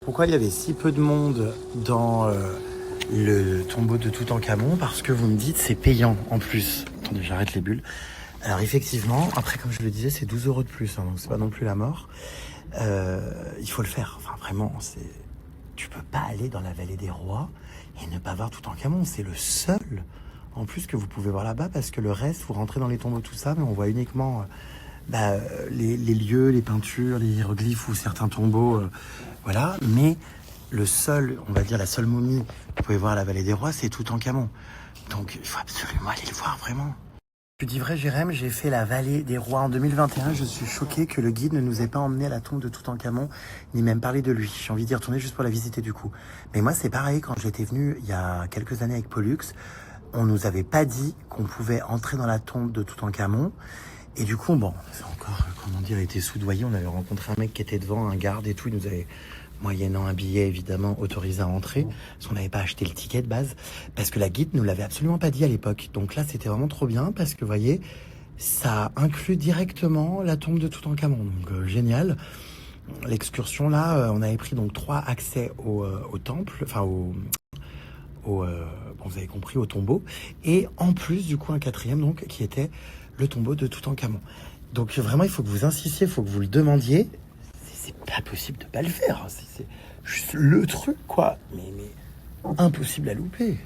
Pourquoi il y avait si peu de monde dans le tombeau de Toutankhamon? Parce que vous me dites c'est payant en plus. Attendez, j'arrête les bulles. Alors effectivement, après comme je le disais, c'est 12 € de plus, hein, donc c'est pas non plus la mort. Il faut le faire. Enfin vraiment, tu peux pas aller dans la vallée des rois et ne pas voir Toutankhamon. C'est le seul en plus que vous pouvez voir là-bas parce que le reste, vous rentrez dans les tombeaux tout ça, mais on voit uniquement les lieux, les peintures, les hiéroglyphes ou certains tombeaux, voilà. Mais le seul, on va dire la seule momie que vous pouvez voir à la vallée des rois, c'est Toutankhamon. Donc il faut absolument aller le voir, vraiment. Tu dis vrai, Jérém, j'ai fait la vallée des rois en 2021. Je suis choqué que le guide ne nous ait pas emmené à la tombe de Toutankhamon, ni même parlé de lui. J'ai envie d'y retourner juste pour la visiter du coup. Mais moi, c'est pareil, quand j'étais venu il y a quelques années avec Pollux, on nous avait pas dit qu'on pouvait entrer dans la tombe de Toutankhamon. Et du coup, bon, c'est encore, comment dire, été soudoyé. On avait rencontré un mec qui était devant, un garde et tout. Il nous avait, moyennant un billet évidemment, autorisé à entrer. Parce qu'on n'avait pas acheté le ticket de base. Parce que la guide nous l'avait absolument pas dit à l'époque. Donc là, c'était vraiment trop bien parce que, vous voyez, ça inclut directement la tombe de Toutankhamon. Donc génial. L'excursion là, on avait pris donc 3 accès au temple, enfin bon, vous avez compris, au tombeau. Et en plus, du coup, un 4e, donc, qui était le tombeau de Toutankhamon. Donc vraiment, il faut que vous insistiez, il faut que vous le demandiez. C'est pas possible de pas le faire. C'est juste le truc, quoi. Mais impossible à louper.